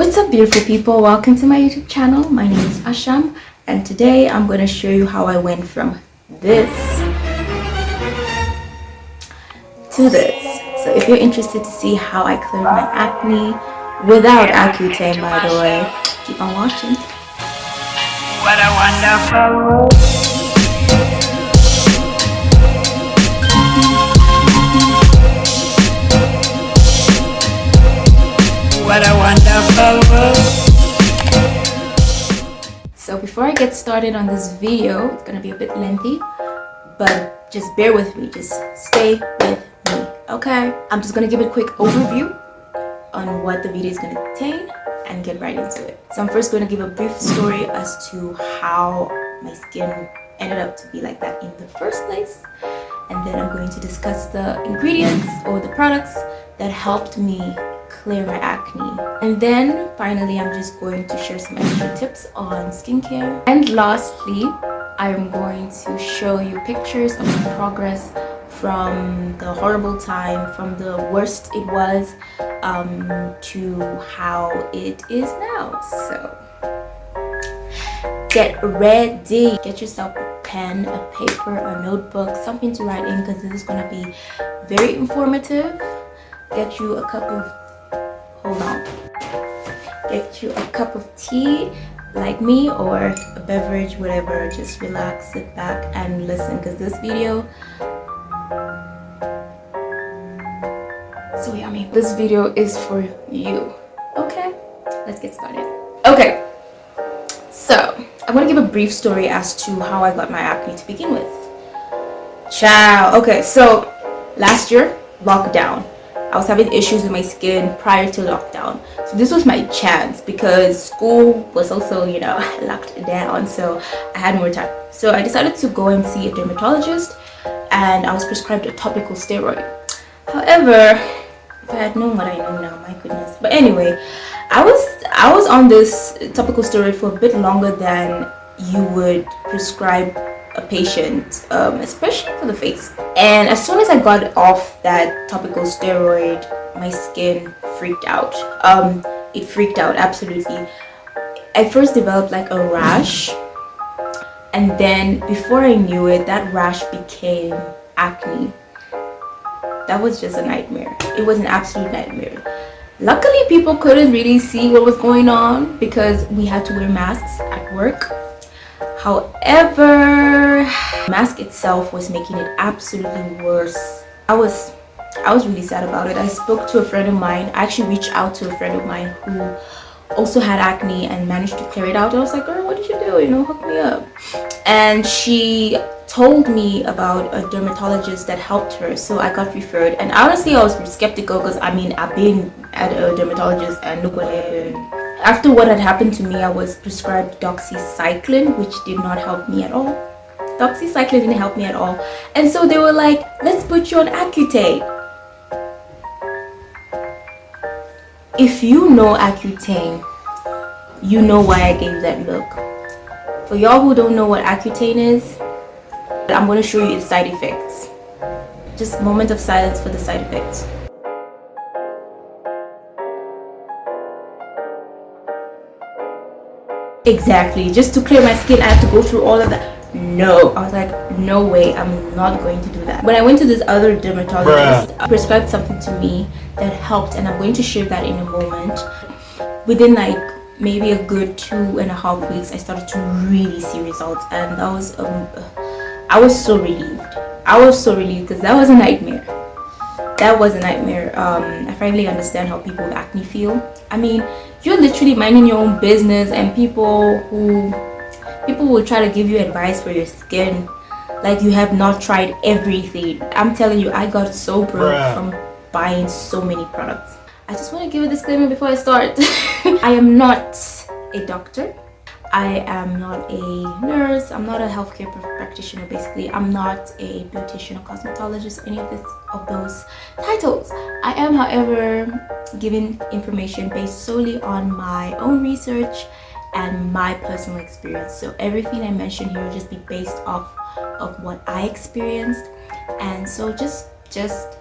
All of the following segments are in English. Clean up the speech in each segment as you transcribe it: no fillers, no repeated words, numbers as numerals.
What's up, beautiful people? Welcome to my YouTube channel. My name is Asham, and today I'm going to show you how I went from this to this. So if you're interested to see how I cleared my acne without Accutane, by the way, keep on watching. What a wonderful world. What a wonderful world. So before I get started on this video, it's going to be a bit lengthy, but just bear with me, just stay with me, okay? I'm just going to give a quick overview on what the video is going to contain and get right into it. So I'm first going to give a brief story as to how my skin ended up to be like that in the first place, and then I'm going to discuss the ingredients or the products that helped me clear my acne, and then finally I'm just going to share some extra tips on skincare, and lastly I'm going to show you pictures of my progress from the horrible time, from the worst it was to how it is now. So get ready, get yourself a pen, a paper, a notebook, something to write in, because this is going to be very informative. Get you a cup of get you a cup of tea like me, or a beverage, whatever. Just relax, sit back and listen, because this video so yummy. This video is for you. Okay, let's get started. Okay, so I'm gonna give a brief story as to how I got my acne to begin with. Ciao. Okay, so last year, lockdown, I was having issues with my skin prior to lockdown. So this was my chance, because school was also, locked down. So I had more time. So I decided to go and see a dermatologist, and I was prescribed a topical steroid. However, if I had known what I know now, my goodness. But anyway, I was on this topical steroid for a bit longer than you would prescribe a patient, especially for the face. And as soon as I got off that topical steroid, my skin freaked out. It freaked out, absolutely. I first developed like a rash, and then before I knew it, that rash became acne. That was just a nightmare. It was an absolute nightmare. Luckily, people couldn't really see what was going on because we had to wear masks at work. However, the mask itself was making it absolutely worse. I was really sad about it. I spoke to a friend of mine. I actually reached out to a friend of mine who also had acne and managed to clear it out. I was like, girl, what did you do? Hook me up. And she told me about a dermatologist that helped her, so I got referred. And honestly, I was skeptical, because I've been at a dermatologist and look what happened. After what had happened to me, I was prescribed doxycycline, which did not help me at all. Doxycycline didn't help me at all. And so they were like, let's put you on Accutane. If you know Accutane, you know why I gave that look. For y'all who don't know what Accutane is, I'm going to show you its side effects. Just a moment of silence for the side effects. Exactly, just to clear my skin I have to go through all of that? No. I was like, no way, I'm not going to do that. When I went to this other dermatologist, I prescribed something to me that helped, and I'm going to share that in a moment. Within like maybe a good 2.5 weeks, I started to really see results, and that was I was so relieved. I was so relieved, because that was a nightmare. That was a nightmare. I finally understand how people with acne feel. You're literally minding your own business, and people will try to give you advice for your skin like you have not tried everything. I'm telling you, I got so broke from buying so many products. I just want to give a disclaimer before I start. I am not a doctor. I am not a nurse. I'm not a healthcare practitioner. Basically, I'm not a beautician or cosmetologist, any of those titles. I am, however, giving information based solely on my own research and my personal experience. So everything I mention here will just be based off of what I experienced, and so just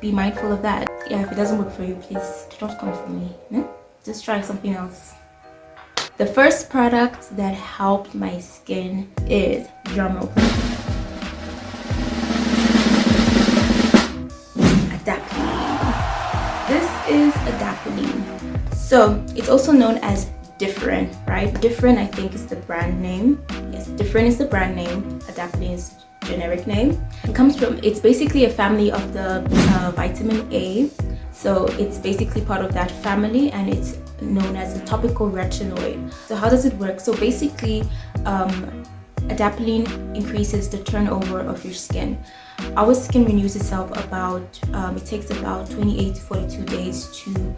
be mindful of that. Yeah, if it doesn't work for you, please don't come for me. Just try something else. The first product that helped my skin is, drumroll, Adapalene. This is Adapalene. So it's also known as Different, right? Different, I think, is the brand name. Yes, Different is the brand name. Adapalene is the generic name. It's basically a family of the vitamin A. So it's basically part of that family, and it's known as a topical retinoid. So how does it work? So basically, Adapalene increases the turnover of your skin. Our skin renews itself it takes about 28 to 42 days to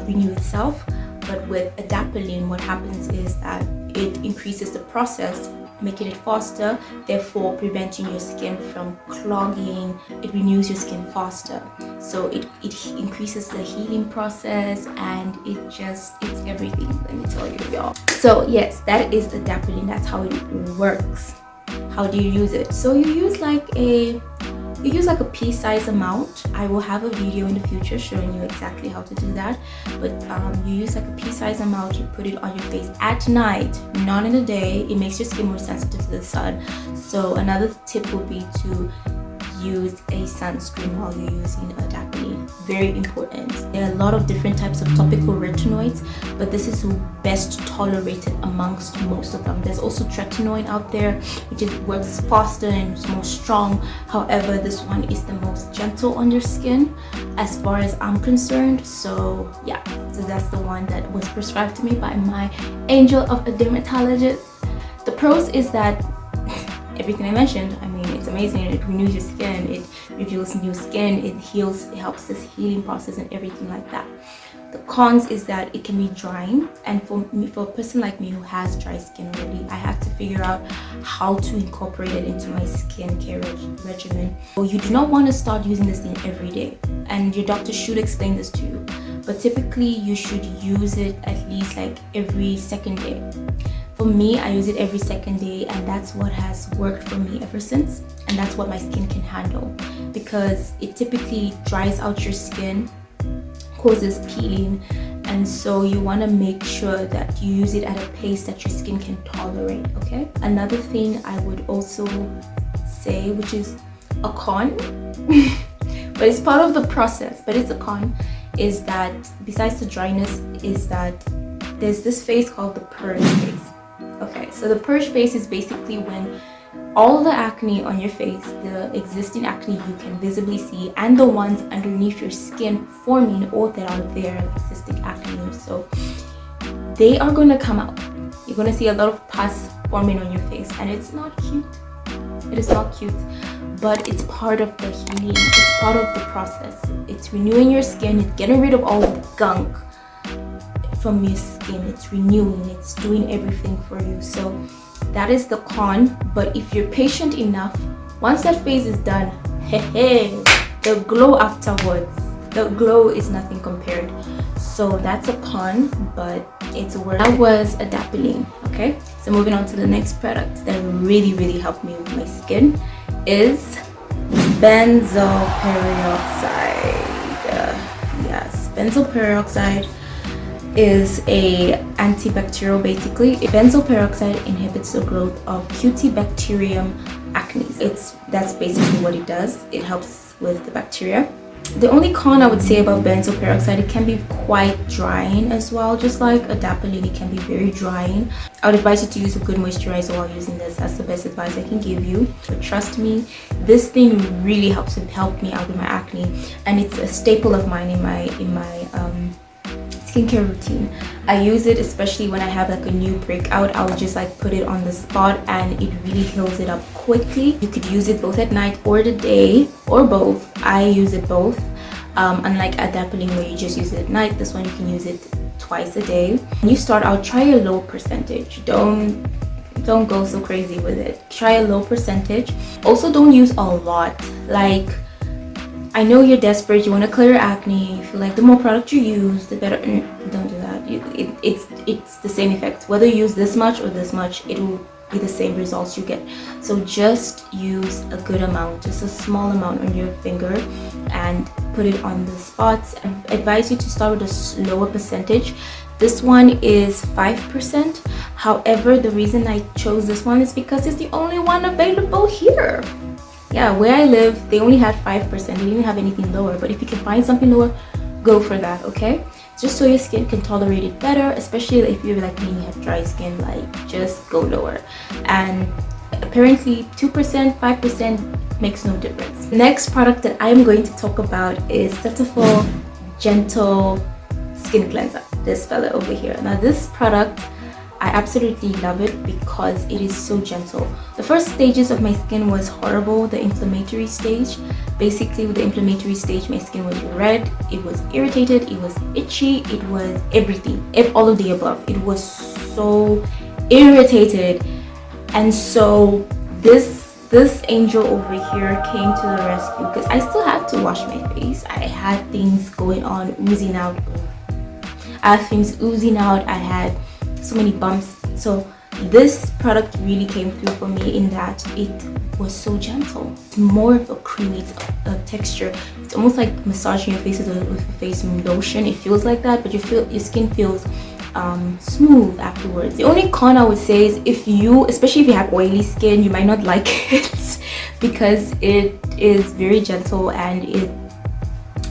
renew itself. But with Adapalene, what happens is that it increases the process, making it faster, therefore preventing your skin from clogging. It renews your skin faster. So it increases the healing process, and it's everything, let me tell you, y'all. So yes, that is Adapalene. That's how it works. How do you use it? So you use like a pea-size amount. I will have a video in the future showing you exactly how to do that. But you use like a pea-size amount. You put it on your face at night, not in the day. It makes your skin more sensitive to the sun. So another tip would be to use a sunscreen while you're using Adapalene. Very important. There are a lot of different types of topical retinoids, but this is best tolerated amongst most of them. There's also tretinoin out there, which works faster and is more strong. However, this one is the most gentle on your skin as far as I'm concerned. So yeah, so that's the one that was prescribed to me by my angel of a dermatologist. The pros is that everything I mentioned, I mean, it's amazing. It renews your skin, it reveals new skin, it heals, it helps this healing process and everything like that. The cons is that it can be drying, and for a person like me who has dry skin already, I have to figure out how to incorporate it into my skincare regimen. So you do not want to start using this thing every day, and your doctor should explain this to you, but typically you should use it at least like every second day. For me, I use it every second day, and that's what has worked for me ever since, and that's what my skin can handle, because it typically dries out your skin, causes peeling, and so you want to make sure that you use it at a pace that your skin can tolerate. Okay, another thing I would also say, which is a con but it's part of the process, but it's a con, is that besides the dryness, is that there's this phase called the purge phase. Okay, so the purge phase is basically when all the acne on your face, the existing acne you can visibly see, and the ones underneath your skin forming, or that are there, like cystic acne, so they are going to come out. You're going to see a lot of pus forming on your face, and it's not cute. It is not cute, but it's part of the healing. It's part of the process. It's renewing your skin. It's getting rid of all the gunk from your skin. It's renewing, it's doing everything for you. So that is the con. But if you're patient enough, once that phase is done, the glow afterwards, the glow is nothing compared. So that's a con, but it's worth it. That was Adapalene. Okay, so moving on to the next product that really helped me with my skin is benzoyl peroxide. Yes, benzoyl peroxide is a antibacterial. Basically, benzoyl peroxide inhibits the growth of Cutibacterium acnes. That's basically what it does. It helps with the bacteria. The only con I would say about benzoyl peroxide, it can be quite drying as well. Just like Adapalene, it can be very drying. I would advise you to use a good moisturizer while using this. That's the best advice I can give you. But trust me, this thing really helped me out with my acne, and it's a staple of mine in my skincare routine. I use it especially when I have like a new breakout. I'll just like put it on the spot, and it really heals it up quickly. You could use it both at night or the day, or both. I use it both. Unlike Adapalene where you just use it at night, this one you can use it twice a day. When you start out, try a low percentage. Don't go so crazy with it. Try a low percentage. Also, don't use a lot. Like, I know you're desperate, you want to clear your acne, you feel like the more product you use, the better. Don't do that. It's the same effect. Whether you use this much or this much, it will be the same results you get. So just use a good amount, just a small amount on your finger, and put it on the spots. I advise you to start with a lower percentage, This one is 5%. However, the reason I chose this one is because it's the only one available here. Yeah, where I live, they only had 5%. They didn't have anything lower. But if you can find something lower, go for that, okay? Just so your skin can tolerate it better, especially if you're like me, you have dry skin, like just go lower. And apparently 2%, 5% makes no difference. The next product that I'm going to talk about is Cetaphil Gentle Skin Cleanser. This fella over here. Now this product, I absolutely love it because it is so gentle. The first stages of my skin was horrible, the inflammatory stage. Basically with the inflammatory stage, my skin was red, it was irritated, it was itchy, it was everything, all of the above. It was so irritated. And so this angel over here came to the rescue because I still had to wash my face. I had things going on, oozing out. I had so many bumps. So this product really came through for me in that it was so gentle. It's more of a creamy texture. It's almost like massaging your face with a face lotion. It feels like that, but your skin feels smooth afterwards. The only con I would say is especially if you have oily skin, you might not like it because it is very gentle and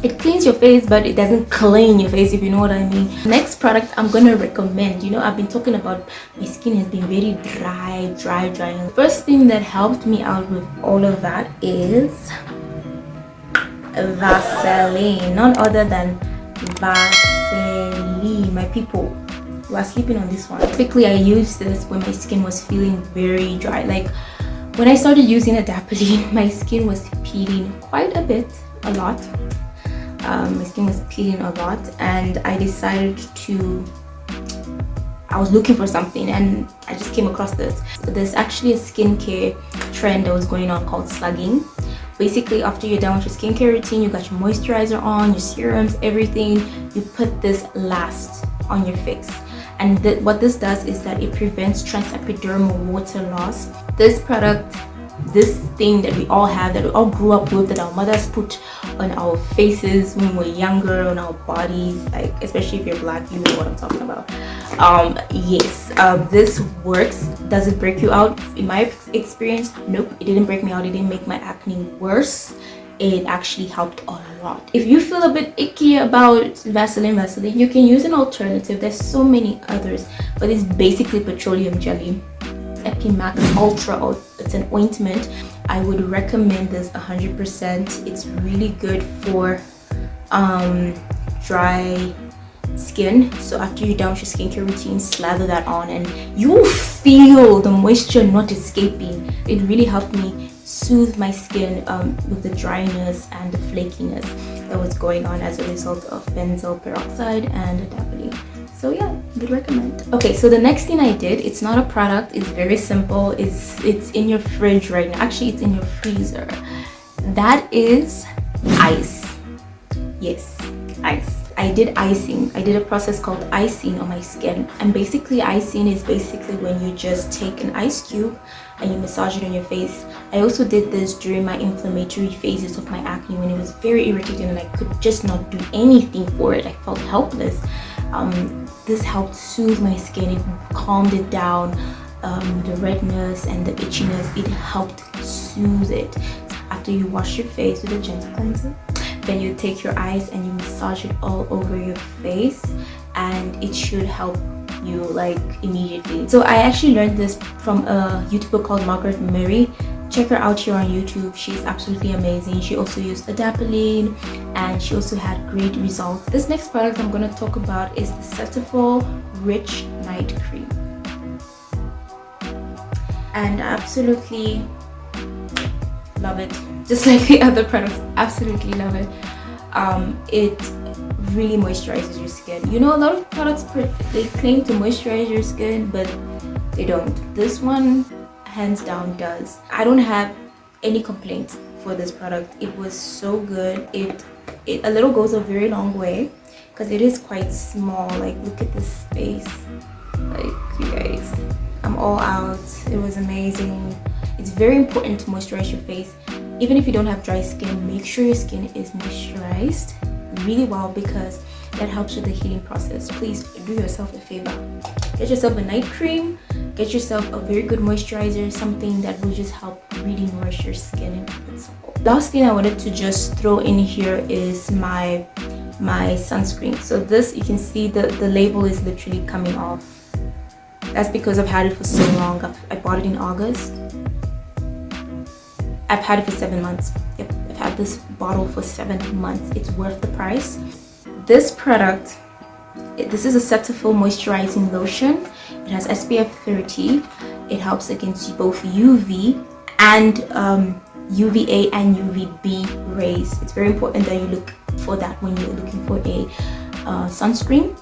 it cleans your face, but it doesn't clean your face, if you know what I mean. Next product I'm gonna recommend, I've been talking about my skin has been very dry. The first thing that helped me out with all of that is Vaseline, none other than Vaseline. My people, we are sleeping on this one. Typically I used this when my skin was feeling very dry. Like when I started using Adapalene, my skin was peeling quite a lot. My skin was peeling a lot, and I decided I was looking for something, and I just came across this. So there's actually a skincare trend that was going on called slugging. Basically, after you're done with your skincare routine, you got your moisturizer on, your serums, everything, you put this last on your face. And what this does is that it prevents transepidermal water loss. This product, this thing that we all have, that we all grew up with, that our mothers put on our faces when we were younger, on our bodies, like especially if you're black, you know what I'm talking about. Yes, this works. Does it break you out? In my experience, nope, it didn't break me out. It didn't make my acne worse. It actually helped a lot. If you feel a bit icky about Vaseline, you can use an alternative. There's so many others, but it's basically petroleum jelly. Epimax Ultra, it's an ointment. I would recommend this 100%. It's really good for dry skin. So after you're done with your skincare routine, slather that on and you feel the moisture not escaping. It really helped me soothe my skin with the dryness and the flakiness that was going on as a result of benzoyl peroxide and Adapalene. So yeah, would recommend. Okay, so the next thing I did, it's not a product, it's very simple. It's in your fridge right now. Actually, it's in your freezer. That is ice. Yes, ice. I did icing. I did a process called icing on my skin. And basically icing is when you just take an ice cube and you massage it on your face. I also did this during my inflammatory phases of my acne when it was very irritating and I could just not do anything for it. I felt helpless. This helped soothe my skin. It calmed it down, the redness and the itchiness. It helped soothe it. After you wash your face with a gentle cleanser, then you take your ice and you massage it all over your face, and it should help you like immediately. So I actually learned this from a YouTuber called Margaret Mary. Check her out here on YouTube. She's absolutely amazing. She also used Adapalene and she also had great results. This next product I'm going to talk about is the Cetaphil Rich Night Cream, and I absolutely love it. Just like the other products, absolutely love it. It really moisturizes your skin. A lot of products they claim to moisturize your skin, but they don't. This one hands down does. I don't have any complaints for this product. It was so good. It a little goes a very long way because it is quite small. Like, look at this space. Like, you guys, I'm all out. It was amazing. It's very important to moisturize your face. Even if you don't have dry skin, make sure your skin is moisturized really well, because that helps with the healing process, please do yourself a favor. Get yourself a night cream, get yourself a very good moisturizer, something that will just help really nourish your skin and keep it supple. Last thing I wanted to just throw in here is my sunscreen. So this, you can see the label is literally coming off. That's because I've had it for so long. I bought it in August. I've had it for 7 months. Yep, I've had this bottle for 7 months. It's worth the price. This product, this is a Cetaphil moisturizing lotion. It has SPF 30. It helps against both UV and UVA and UVB rays. It's very important that you look for that when you're looking for a sunscreen.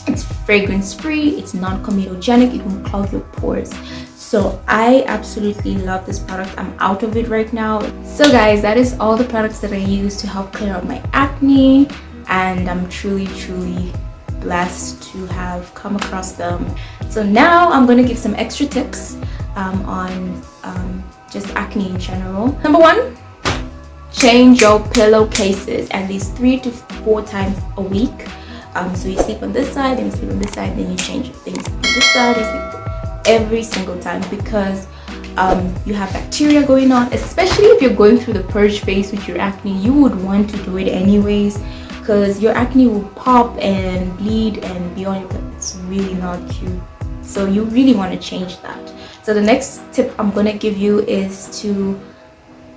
It's fragrance free, it's non-comedogenic, it won't clog your pores. So I absolutely love this product. I'm out of it right now. So guys, that is all the products that I use to help clear up my acne, and I'm truly blessed to have come across them. So now I'm going to give some extra tips on just acne in general. Number 1, change your pillowcases at least 3 to 4 times a week. So you sleep on this side, then you sleep on this side, then you change things on this side, you sleep every single time, because you have bacteria going on. Especially if you're going through the purge phase with your acne, you would want to do it anyways, because your acne will pop and bleed and be on your pillow. It's really not cute. So you really want to change that. So the next tip I'm going to give you is to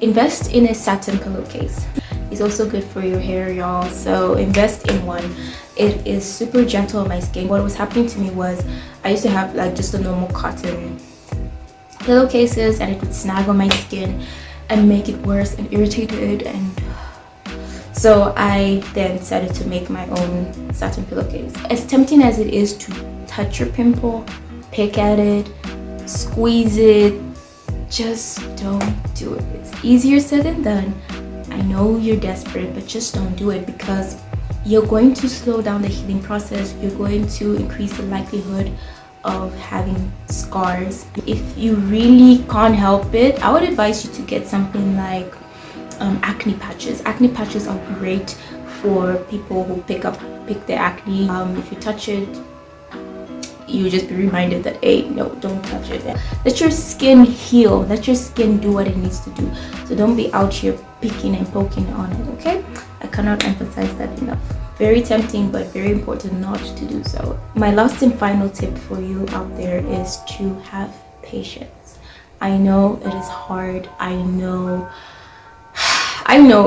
invest in a satin pillowcase. It's also good for your hair, y'all, so invest in one. It is super gentle on my skin. What was happening to me was I used to have like just a normal cotton pillowcases, and it would snag on my skin and make it worse and irritate it, and so I then decided to make my own satin pillowcase. As tempting as it is to touch your pimple, pick at it, squeeze it, just don't do it. It's easier said than done. I know you're desperate, but just don't do it, because you're going to slow down the healing process. You're going to increase the likelihood of having scars. If you really can't help it, I would advise you to get something like acne patches. Acne patches are great for people who pick their acne. If you touch it, you just be reminded that, hey, no, don't touch it. Let your skin heal. Let your skin do what it needs to do. So don't be out here picking and poking on it, okay? I cannot emphasize that enough. Very tempting, but very important not to do so. My last and final tip for you out there is to have patience. I know it is hard. I know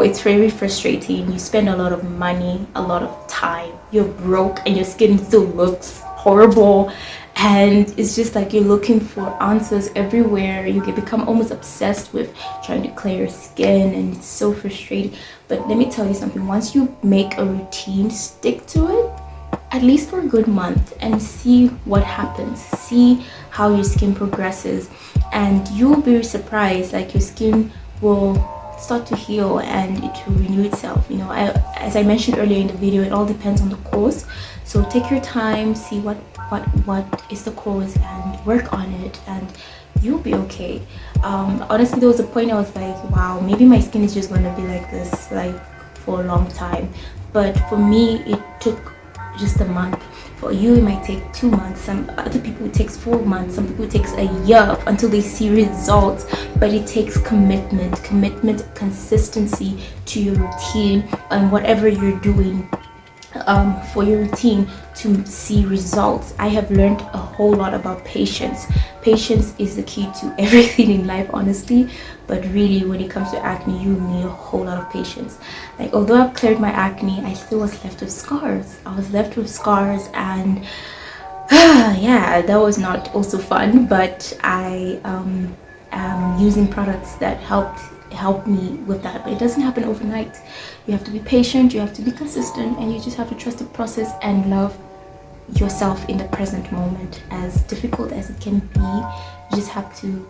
it's very frustrating. You spend a lot of money, a lot of time. You're broke and your skin still looks horrible, and it's just like you're looking for answers everywhere. You become almost obsessed with trying to clear your skin, and it's so frustrating. But let me tell you something, once you make a routine, stick to it at least for a good month and see what happens. See how your skin progresses, and you'll be surprised. Like, your skin will start to heal and it will renew itself. You know, as I mentioned earlier in the video, it all depends on the course. So take your time, see what is the cause, and work on it, and you'll be okay. Honestly, there was a point I was like, wow, maybe my skin is just going to be like this like for a long time. But for me, it took just a month. For you, it might take 2 months. Some other people, it takes 4 months. Some people, it takes a year until they see results. But it takes commitment, consistency to your routine and whatever you're doing for your routine to see results. I have learned a whole lot about patience. Patience is the key to everything in life, honestly. But really, when it comes to acne, you need a whole lot of patience. Like, although I've cleared my acne, I still was left with scars. I was left with scars, and yeah, that was not also fun. But I am using products that help me with that. But it doesn't happen overnight. You have to be patient, you have to be consistent, and you just have to trust the process and love yourself in the present moment. As difficult as it can be, you just have to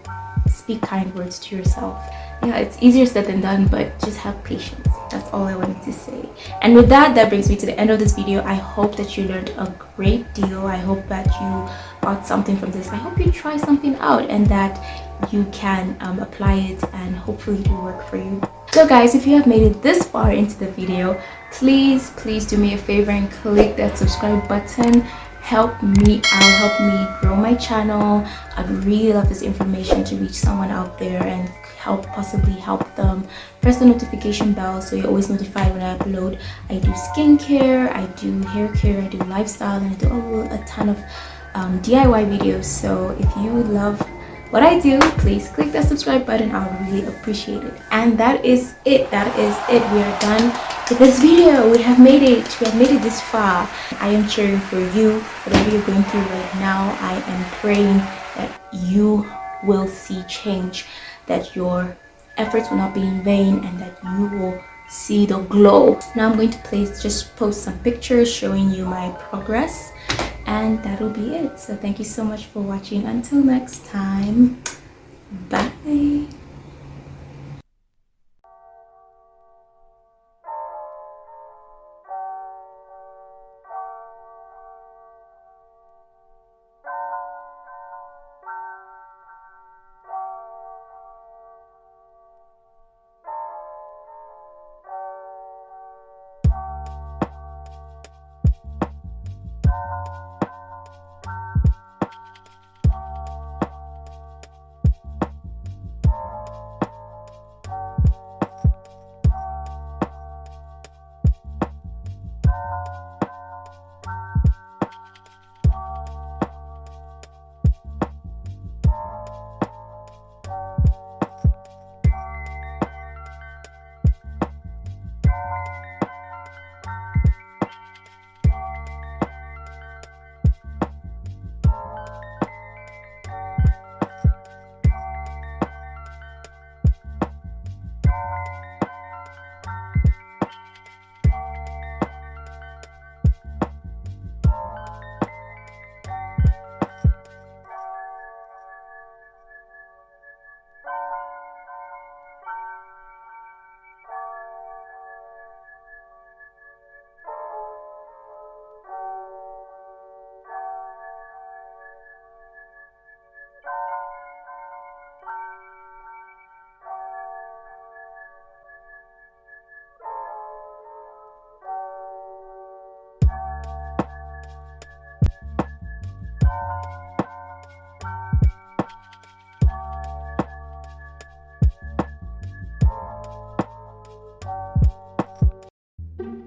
speak kind words to yourself. Yeah, it's easier said than done, but just have patience. That's all I wanted to say. And with that brings me to the end of this video. I hope that you learned a great deal. I hope that you got something from this. I hope you try something out and that you can apply it, and hopefully it will work for you. So guys, if you have made it this far into the video, please do me a favor and click that subscribe button. Help me out, help me grow my channel. I'd really love this information to reach someone out there and possibly help them. Press the notification bell so you're always notified when I upload. I do skincare, I do hair care, I do lifestyle, and I do a ton of DIY videos. So if you love what I do, please click that subscribe button. I would really appreciate it. And that is it. We are done with this video. We have made it this far. I am cheering for you, whatever you're going through right now. I am praying that you will see change, that your efforts will not be in vain, and that you will see the glow. Now I'm going to just post some pictures showing you my progress, and that'll be it. So thank you so much for watching. Until next time, bye.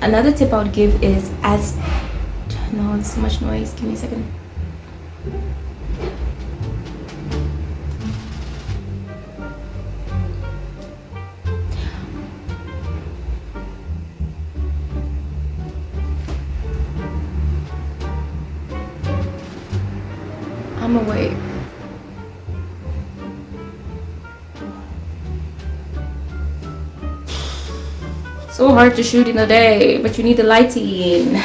Another tip I would give is no, there's so much noise. Give me a second. I'm awake. So hard to shoot in the day, but you need the lighting.